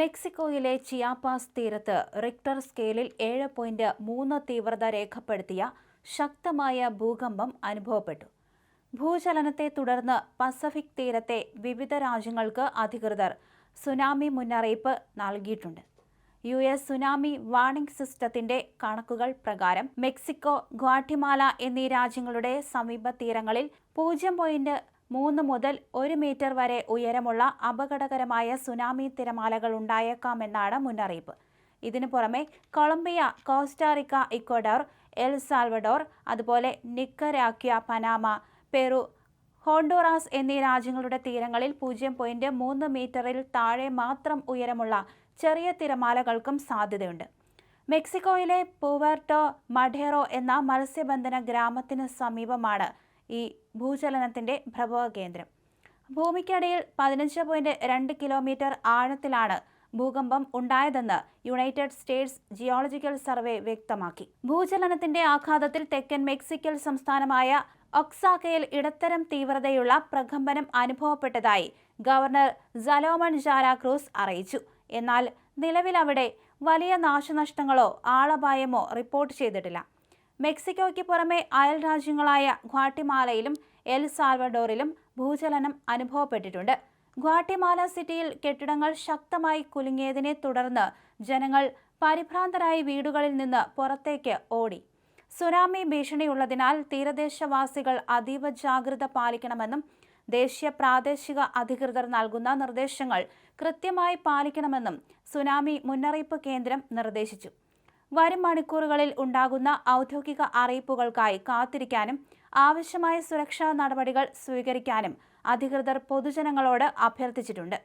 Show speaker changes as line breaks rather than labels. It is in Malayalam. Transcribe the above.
മെക്സിക്കോയിലെ ചിയാപാസ് തീരത്ത് റിക്ടർ സ്കെയിലിൽ 7.3 തീവ്രത രേഖപ്പെടുത്തിയ ശക്തമായ ഭൂകമ്പം അനുഭവപ്പെട്ടു. ഭൂചലനത്തെ തുടർന്ന് പസഫിക് തീരത്തെ വിവിധ രാജ്യങ്ങൾക്ക് അധികൃതർ സുനാമി മുന്നറിയിപ്പ് നൽകിയിട്ടുണ്ട്. US സുനാമി വാർണിംഗ് സിസ്റ്റത്തിന്റെ കണക്കുകൾ പ്രകാരം മെക്സിക്കോ, ഗ്വാട്ടിമാല എന്നീ രാജ്യങ്ങളുടെ സമീപ തീരങ്ങളിൽ 0.3 മുതൽ 1 മീറ്റർ വരെ ഉയരമുള്ള അപകടകരമായ സുനാമി തിരമാലകൾ ഉണ്ടായേക്കാമെന്നാണ് മുന്നറിയിപ്പ്. ഇതിനു പുറമെ Colombia, Costa Rica, Ecuador, El Salvador, അതുപോലെ നിക്കരാഗ്വ, പനാമ, പെറു, ഹോണ്ടുറാസ് എന്നീ രാജ്യങ്ങളുടെ തീരങ്ങളിൽ 0.3 മീറ്ററിൽ താഴെ മാത്രം ഉയരമുള്ള ചെറിയ തിരമാലകൾക്കും സാധ്യതയുണ്ട്. മെക്സിക്കോയിലെ പുവേർട്ടോ മഡേറോ എന്ന മത്സ്യബന്ധന ഗ്രാമത്തിന് സമീപമാണ് ഈ ഭൂചലനത്തിന്റെ പ്രഭവ കേന്ദ്രം. ഭൂമിക്കടിയിൽ 15.2 കിലോമീറ്റർ ആഴത്തിലാണ് ഭൂകമ്പം ഉണ്ടായതെന്ന് യുണൈറ്റഡ് സ്റ്റേറ്റ്സ് ജിയോളജിക്കൽ സർവേ വ്യക്തമാക്കി. ഭൂചലനത്തിന്റെ ആഘാതത്തിൽ തെക്കൻ മെക്സിക്കൻ സംസ്ഥാനമായ ഒക്സാക്കയിൽ ഇടത്തരം തീവ്രതയുള്ള പ്രകമ്പനം അനുഭവപ്പെട്ടതായി ഗവർണർ സലോമൺ ജാരാ ക്രൂസ് അറിയിച്ചു. എന്നാൽ നിലവിൽ അവിടെ വലിയ നാശനഷ്ടങ്ങളോ ആളപായമോ റിപ്പോർട്ട് ചെയ്തിട്ടില്ല. മെക്സിക്കോയ്ക്ക് പുറമെ അയൽ രാജ്യങ്ങളായ ഗ്വാട്ടിമാലയിലും എൽ സാൽവഡോറിലും ഭൂചലനം അനുഭവപ്പെട്ടിട്ടുണ്ട്. ഗ്വാട്ടിമാല സിറ്റിയിൽ കെട്ടിടങ്ങൾ ശക്തമായി കുലുങ്ങിയതിനെ തുടർന്ന് ജനങ്ങൾ പരിഭ്രാന്തരായി വീടുകളിൽ നിന്ന് പുറത്തേക്ക് ഓടി. സുനാമി ഭീഷണിയുള്ളതിനാൽ തീരദേശവാസികൾ അതീവ ജാഗ്രത പാലിക്കണമെന്നും ദേശീയ പ്രാദേശിക അധികൃതർ നൽകുന്ന നിർദ്ദേശങ്ങൾ കൃത്യമായി പാലിക്കണമെന്നും സുനാമി മുന്നറിയിപ്പ് കേന്ദ്രം നിർദ്ദേശിച്ചു. വരും മണിക്കൂറുകളിൽ ഉണ്ടാകുന്ന ഔദ്യോഗിക അറിയിപ്പുകൾക്കായി കാത്തിരിക്കാനും ആവശ്യമായ സുരക്ഷാ നടപടികൾ സ്വീകരിക്കാനും അധികൃതർ പൊതുജനങ്ങളോട് അഭ്യർത്ഥിച്ചിട്ടുണ്ട്.